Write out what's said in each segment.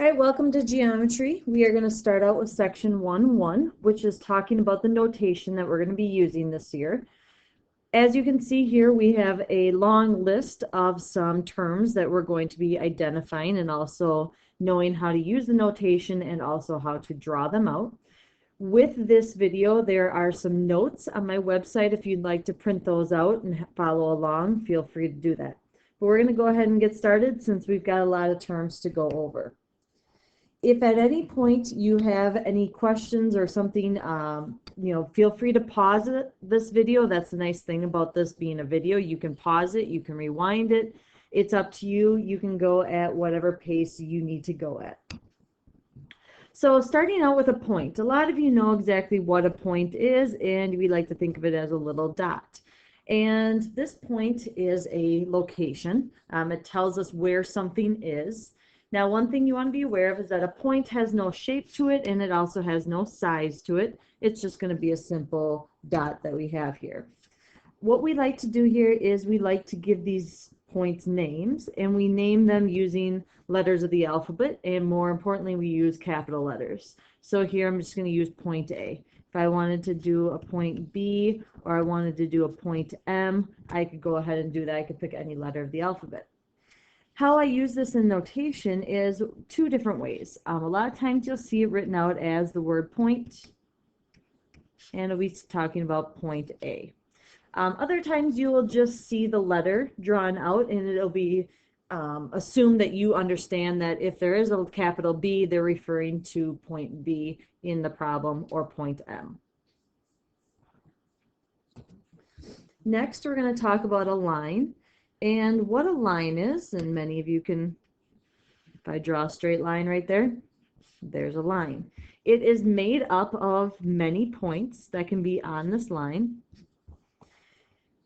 All right, welcome to geometry. We are going to start out with section 1.1, which is talking about the notation that we're going to be using this year. As you can see here, we have a long list of some terms that we're going to be identifying and also knowing how to use the notation and also how to draw them out. With this video, there are some notes on my website. If you'd like to print those out and follow along, feel free to do that. But we're going to go ahead and get started since we've got a lot of terms to go over. If at any point you have any questions or something, feel free to pause this video. That's the nice thing about this being a video. You can pause it, you can rewind it. It's up to you. You can go at whatever pace you need to go at. So starting out with a point. A lot of you know exactly what a point is, and we like to think of it as a little dot. And this point is a location. It tells us where something is. Now, one thing you want to be aware of is that a point has no shape to it, and it also has no size to it. It's just going to be a simple dot that we have here. What we like to do here is we like to give these points names, and we name them using letters of the alphabet, and more importantly, we use capital letters. So here I'm just going to use point A. If I wanted to do a point B, or I wanted to do a point M, I could go ahead and do that. I could pick any letter of the alphabet. How I use this in notation is two different ways. A lot of times you'll see it written out as the word point, and it'll be talking about point A. Other times you will just see the letter drawn out, and it'll be assumed that you understand that if there is a capital B, they're referring to point B in the problem, or point M. Next, we're going to talk about a line. And what a line is, and many of you can, if I draw a straight line right there, there's a line. It is made up of many points that can be on this line.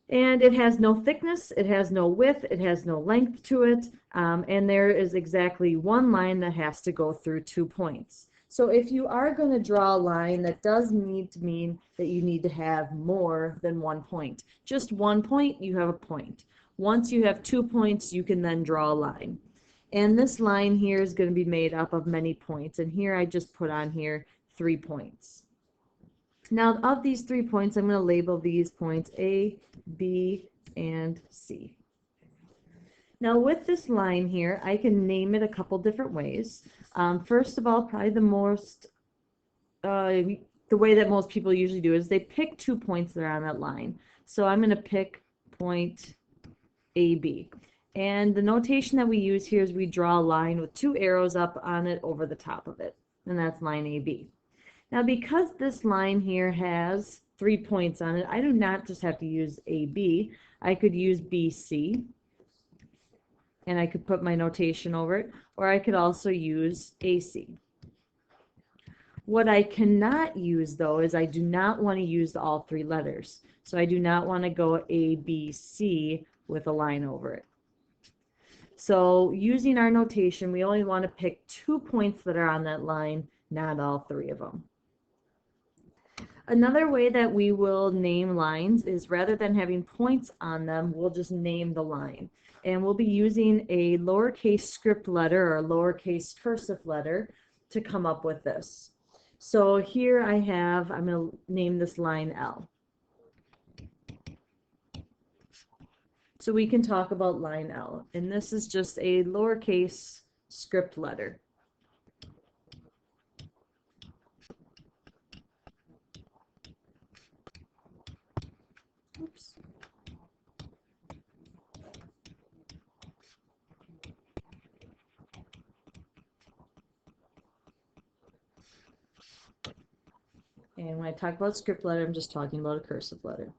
And it has no thickness, it has no width, it has no length to it, and there is exactly one line that has to go through 2 points. So if you are going to draw a line, that does need to mean that you need to have more than 1 point. Just 1 point, you have a point. Once you have 2 points, you can then draw a line. And this line here is going to be made up of many points. And here I just put on here 3 points. Now, of these 3 points, I'm going to label these points A, B, and C. Now, with this line here, I can name it a couple different ways. First of all, probably the way that most people usually do is they pick 2 points that are on that line. So I'm going to pick point AB. And the notation that we use here is we draw a line with 2 arrows up on it over the top of it. And that's line AB. Now, because this line here has 3 points on it, I do not just have to use AB. I could use BC, and I could put my notation over it, or I could also use AC. What I cannot use, though, is I do not want to use all 3 letters. So I do not want to go ABC with a line over it. So using our notation, we only want to pick 2 points that are on that line, not all 3 of them. Another way that we will name lines is rather than having points on them, we'll just name the line. And we'll be using a lowercase script letter or a lowercase cursive letter to come up with this. So here I'm going to name this line L. So we can talk about line L. And this is just a lowercase script letter. Oops. And when I talk about script letter, I'm just talking about a cursive letter.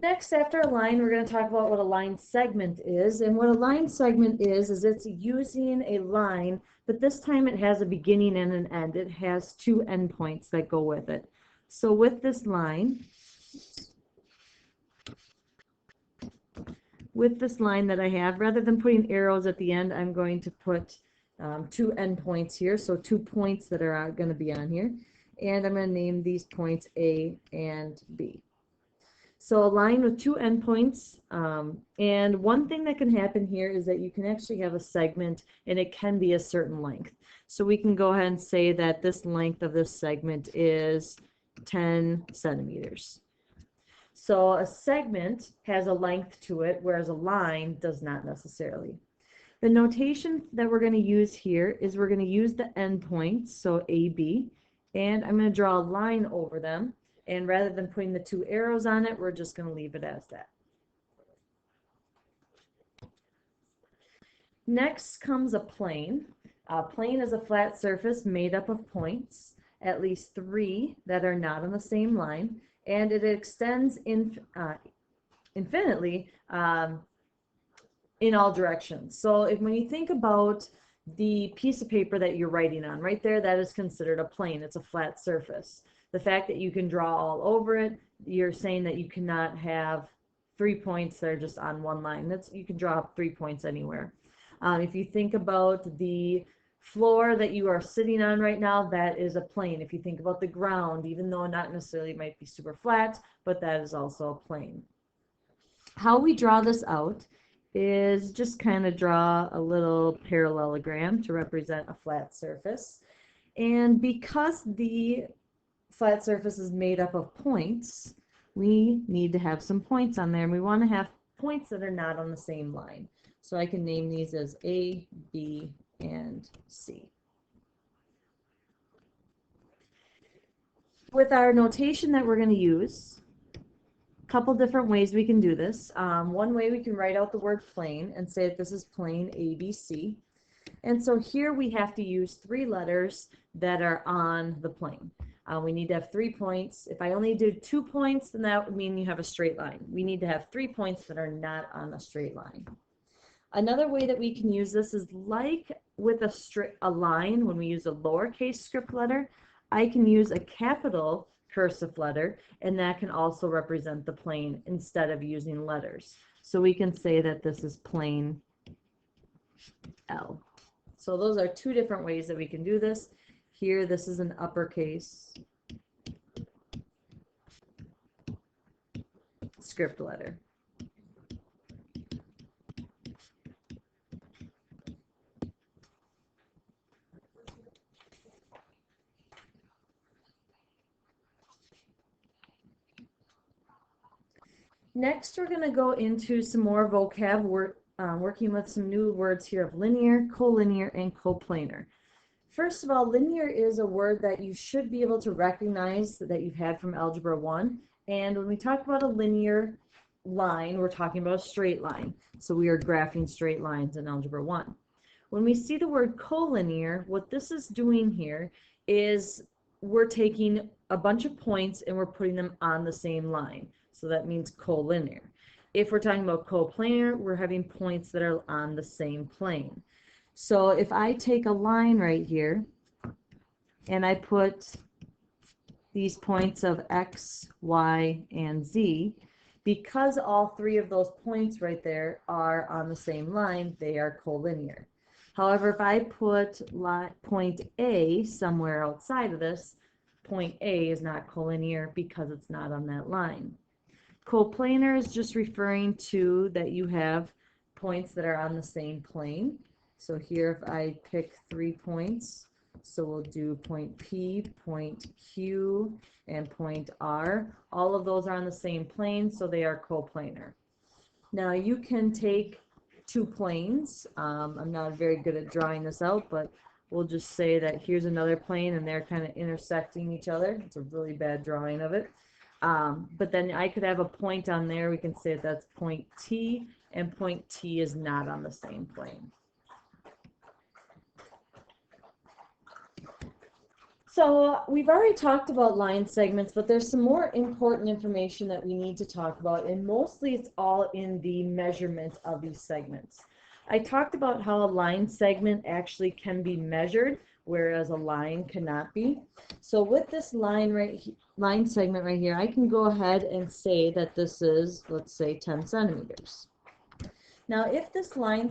Next, after a line, we're going to talk about what a line segment is. And what a line segment is it's using a line, but this time it has a beginning and an end. It has 2 endpoints that go with it. So with this line, that I have, rather than putting arrows at the end, I'm going to put 2 endpoints here, so 2 points that are going to be on here. And I'm going to name these points A and B. So a line with two endpoints, and one thing that can happen here is that you can actually have a segment and it can be a certain length. So we can go ahead and say that this length of this segment is 10 centimeters. So a segment has a length to it, whereas a line does not necessarily. The notation that we're going to use here is we're going to use the endpoints, so AB, and I'm going to draw a line over them. And rather than putting the two arrows on it, we're just going to leave it as that. Next comes a plane. A plane is a flat surface made up of points, at least 3 that are not on the same line, and it extends infinitely in all directions. So when you think about the piece of paper that you're writing on, right there, that is considered a plane. It's a flat surface. The fact that you can draw all over it, you're saying that you cannot have 3 points that are just on one line. You can draw 3 points anywhere. If you think about the floor that you are sitting on right now, that is a plane. If you think about the ground, even though not necessarily might be super flat, but that is also a plane. How we draw this out is just kind of draw a little parallelogram to represent a flat surface. And because the flat surface is made up of points, we need to have some points on there, and we want to have points that are not on the same line. So I can name these as A, B, and C. With our notation that we're going to use, a couple different ways we can do this. One way we can write out the word plane and say that this is plane ABC. And so here we have to use 3 letters that are on the plane. We need to have 3 points. If I only did 2 points, then that would mean you have a straight line. We need to have 3 points that are not on a straight line. Another way that we can use this is like with a line, when we use a lowercase script letter, I can use a capital cursive letter, and that can also represent the plane instead of using letters. So we can say that this is plane L. So those are 2 different ways that we can do this. Here, this is an uppercase script letter. Next, we're going to go into some more vocab, working with some new words here of linear, collinear, and coplanar. First of all, linear is a word that you should be able to recognize that you've had from Algebra 1. And when we talk about a linear line, we're talking about a straight line. So we are graphing straight lines in Algebra 1. When we see the word collinear, what this is doing here is we're taking a bunch of points and we're putting them on the same line. So that means collinear. If we're talking about coplanar, we're having points that are on the same plane. So if I take a line right here and I put these points of X, Y, and Z, because all 3 of those points right there are on the same line, they are collinear. However, if I put point A somewhere outside of this, point A is not collinear because it's not on that line. Coplanar is just referring to that you have points that are on the same plane. So here if I pick 3 points, so we'll do point P, point Q, and point R. All of those are on the same plane, so they are coplanar. Now you can take 2 planes. I'm not very good at drawing this out, but we'll just say that here's another plane and they're kind of intersecting each other. It's a really bad drawing of it. But then I could have a point on there. We can say that that's point T, and point T is not on the same plane. So we've already talked about line segments, but there's some more important information that we need to talk about, and mostly it's all in the measurement of these segments. I talked about how a line segment actually can be measured, whereas a line cannot be. So with this line segment right here, I can go ahead and say that this is, let's say, 10 centimeters. Now, if this line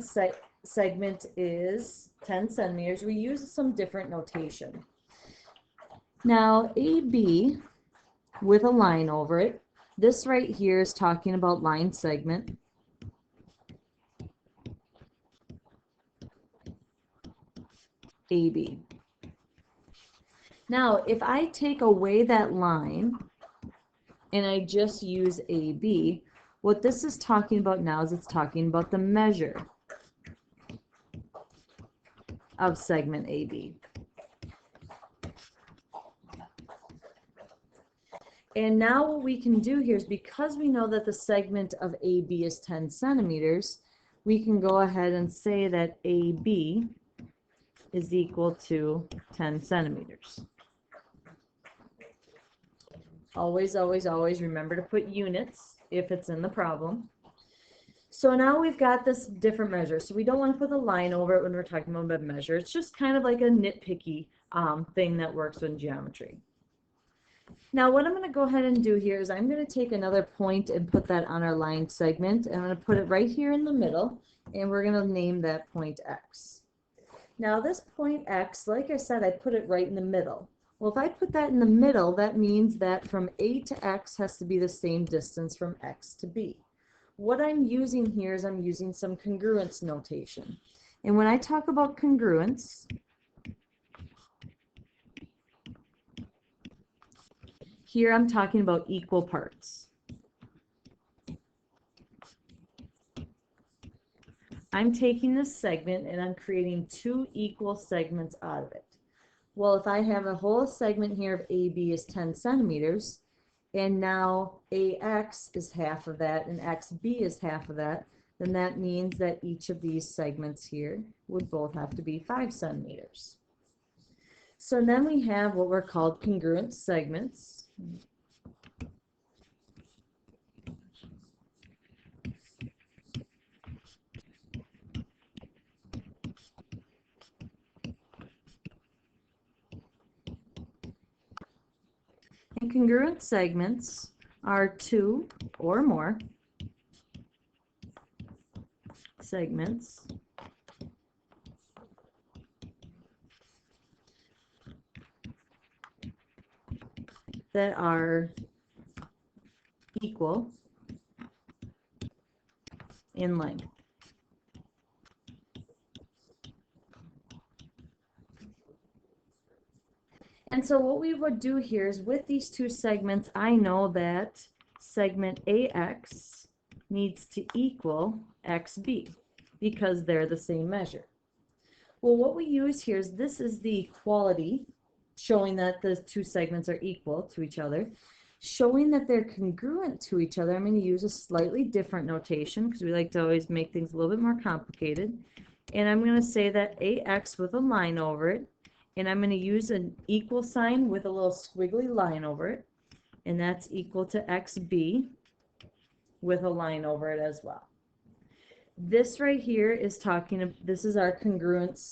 segment is 10 centimeters, we use some different notation. Now, AB with a line over it This right here is talking about line segment. AB. Now, if I take away that line and I just use AB, what this is talking about now is it's talking about the measure of segment AB. And now what we can do here is, because we know that the segment of AB is 10 centimeters, we can go ahead and say that AB is equal to 10 centimeters. Always, always, always remember to put units if it's in the problem. So now we've got this different measure. So we don't want to put the line over it when we're talking about a measure. It's just kind of like a nitpicky thing that works in geometry. Now what I'm going to go ahead and do here is I'm going to take another point and put that on our line segment. And I'm going to put it right here in the middle, and we're going to name that point X. Now this point X, like I said, I put it right in the middle. Well, if I put that in the middle, that means that from A to X has to be the same distance from X to B. What I'm using here is I'm using some congruence notation. And when I talk about congruence, here I'm talking about equal parts. I'm taking this segment and I'm creating two equal segments out of it. Well, if I have a whole segment here of AB is 10 centimeters, and now AX is half of that and XB is half of that, then that means that each of these segments here would both have to be 5 centimeters. So then we have what were called congruent segments. And congruent segments are two or more segments that are equal in length. And so what we would do here is, with these two segments, I know that segment AX needs to equal XB because they're the same measure. Well, what we use here is, this is the equality, showing that the two segments are equal to each other. Showing that they're congruent to each other, I'm going to use a slightly different notation because we like to always make things a little bit more complicated. And I'm going to say that AX with a line over it, and I'm going to use an equal sign with a little squiggly line over it, and that's equal to XB with a line over it as well. This right here is talking, this is our congruence.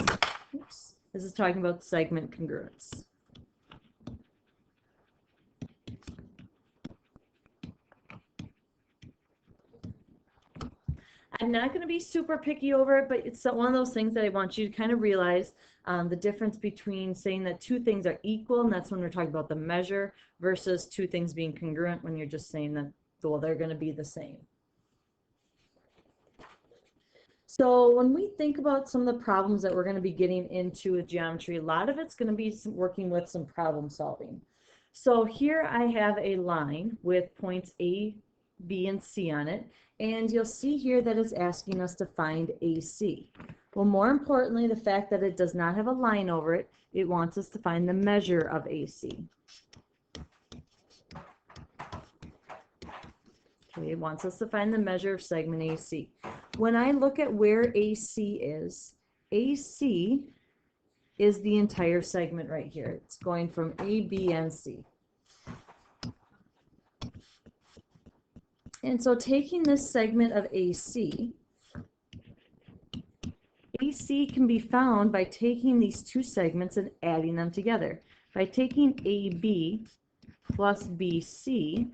Oops, this is talking about segment congruence. I'm not going to be super picky over it, but it's one of those things that I want you to kind of realize the difference between saying that two things are equal, and that's when we're talking about the measure, versus two things being congruent when you're just saying that, well, they're going to be the same. So when we think about some of the problems that we're going to be getting into with geometry, a lot of it's going to be working with some problem solving. So here I have a line with points A, B, and C on it, and you'll see here that it's asking us to find AC. Well, more importantly, the fact that it does not have a line over it, it wants us to find the measure of AC. Okay, it wants us to find the measure of segment AC. When I look at where AC is the entire segment right here. It's going from A, B, and C. And so taking this segment of AC can be found by taking these two segments and adding them together. By taking AB plus BC,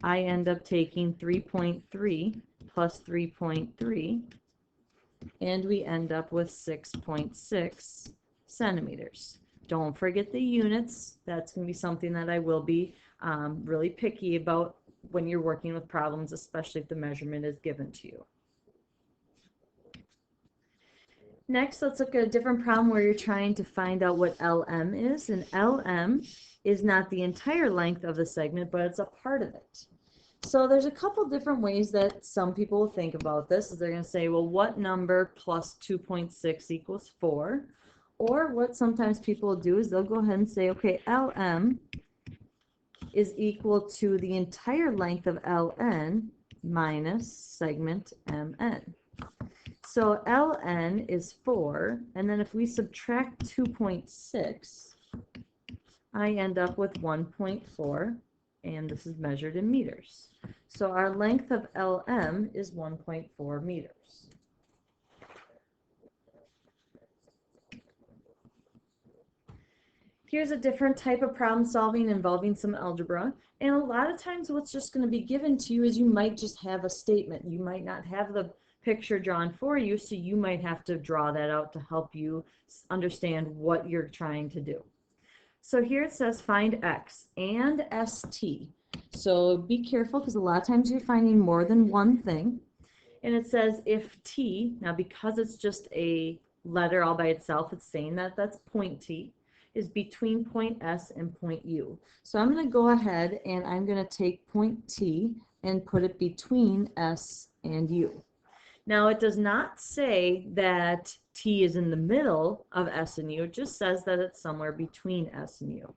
I end up taking 3.3 plus 3.3, and we end up with 6.6 centimeters. Don't forget the units. That's going to be something that I will be really picky about when you're working with problems, especially if the measurement is given to you. Next, let's look at a different problem where you're trying to find out what LM is. And LM is not the entire length of the segment, but it's a part of it. So there's a couple different ways that some people will think about this. They're going to say, well, what number plus 2.6 equals 4? Or what sometimes people will do is they'll go ahead and say, okay, LM is equal to the entire length of LN minus segment MN. So LN is 4, and then if we subtract 2.6, I end up with 1.4, and this is measured in meters. So our length of LM is 1.4 meters. Here's a different type of problem solving involving some algebra. And a lot of times what's just going to be given to you is you might just have a statement. You might not have the picture drawn for you, so you might have to draw that out to help you understand what you're trying to do. So here it says find x and st. So be careful because a lot of times you're finding more than one thing. And it says if t, now because it's just a letter all by itself, it's saying that that's point t, is between point S and point U. So I'm going to go ahead and I'm going to take point T and put it between S and U. Now it does not say that T is in the middle of S and U, it just says that it's somewhere between S and U.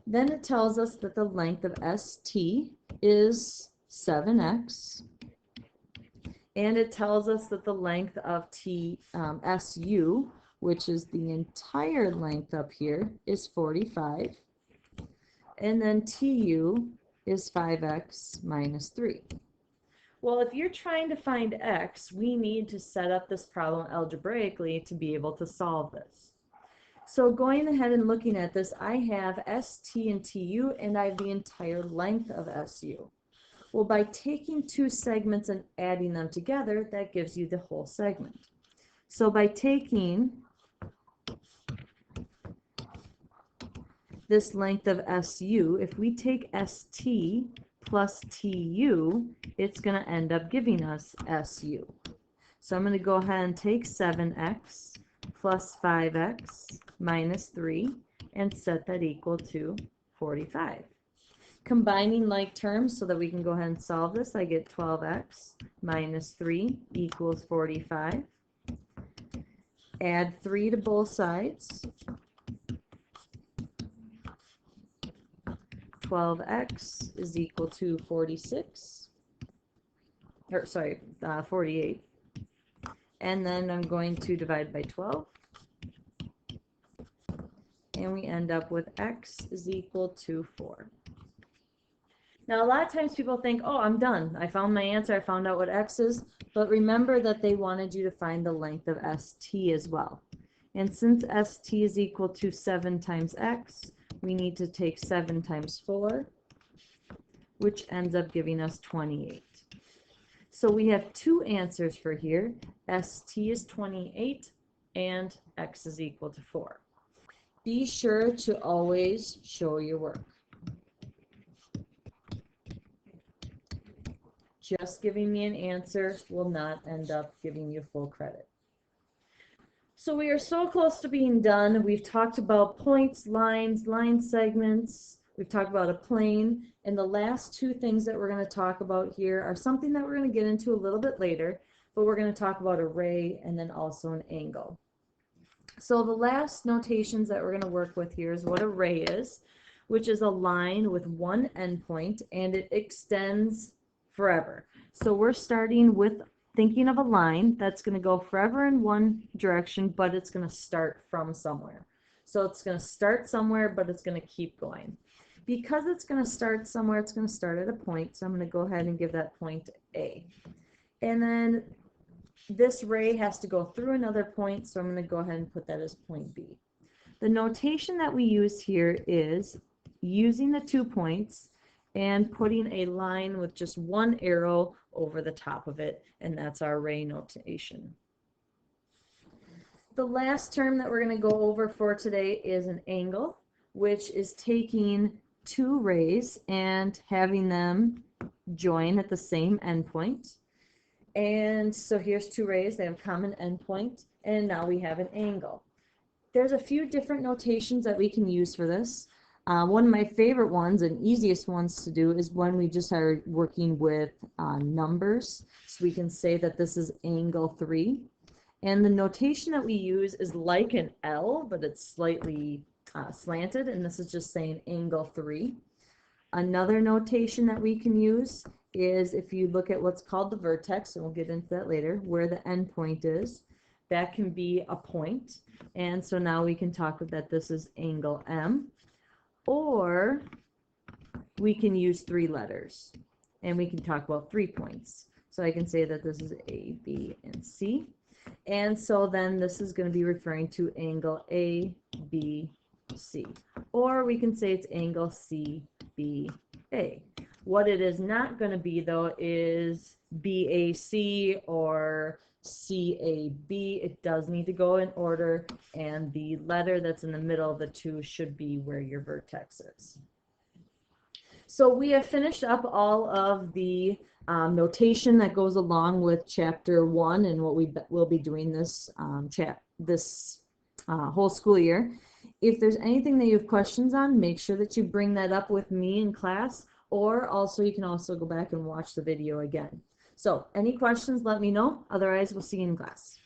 Then it tells us that the length of ST is 7x, and it tells us that the length of SU, which is the entire length up here, is 45, and then TU is 5x minus 3. Well, if you're trying to find x, we need to set up this problem algebraically to be able to solve this. So going ahead and looking at this, I have ST and TU, and I have the entire length of SU. Well, by taking two segments and adding them together, that gives you the whole segment. So by taking this length of SU, if we take ST plus TU, it's going to end up giving us SU. So I'm going to go ahead and take 7x plus 5x minus 3 and set that equal to 45. Combining like terms so that we can go ahead and solve this, I get 12x minus 3 equals 45. Add 3 to both sides. 12x is equal to 46, or sorry, 48. And then I'm going to divide by 12. And we end up with x is equal to 4. Now, a lot of times people think, oh, I'm done. I found my answer. I found out what x is. But remember that they wanted you to find the length of ST as well. And since ST is equal to 7 times x, we need to take 7 times 4, which ends up giving us 28. So we have two answers for here. ST is 28 and x is equal to 4. Be sure to always show your work. Just giving me an answer will not end up giving you full credit. So we are so close to being done. We've talked about points, lines, line segments. We've talked about a plane. And the last two things that we're going to talk about here are something that we're going to get into a little bit later, but we're going to talk about a ray and then also an angle. So the last notations that we're going to work with here is what a ray is, which is a line with one endpoint and it extends forever. So we're starting with thinking of a line that's going to go forever in one direction, but it's going to start from somewhere. So it's going to start somewhere, but it's going to keep going. Because it's going to start somewhere, it's going to start at a point. So I'm going to go ahead and give that point A. And then this ray has to go through another point, so I'm going to go ahead and put that as point B. The notation that we use here is using the 2 points and putting a line with just one arrow over the top of it, and that's our ray notation. The last term that we're going to go over for today is an angle, which is taking two rays and having them join at the same endpoint. And so here's two rays, they have common endpoint, and now we have an angle. There's a few different notations that we can use for this. One of my favorite ones and easiest ones to do is when we just are working with numbers. So we can say that this is angle 3. And the notation that we use is like an L, but it's slightly slanted, and this is just saying angle 3. Another notation that we can use is if you look at what's called the vertex, and we'll get into that later, where the endpoint is, that can be a point. And so now we can talk that this is angle M. Or we can use 3 letters, and we can talk about 3 points. So I can say that this is A, B, and C. And so then this is going to be referring to angle A, B, C. Or we can say it's angle C, B, A. What it is not going to be, though, is BAC or CAB. It does need to go in order, and the letter that's in the middle of the two should be where your vertex is. So we have finished up all of the notation that goes along with chapter 1 and what we will be doing this whole school year. If there's anything that you have questions on, make sure that you bring that up with me in class, or also you can also go back and watch the video again. So any questions, let me know. Otherwise, we'll see you in class.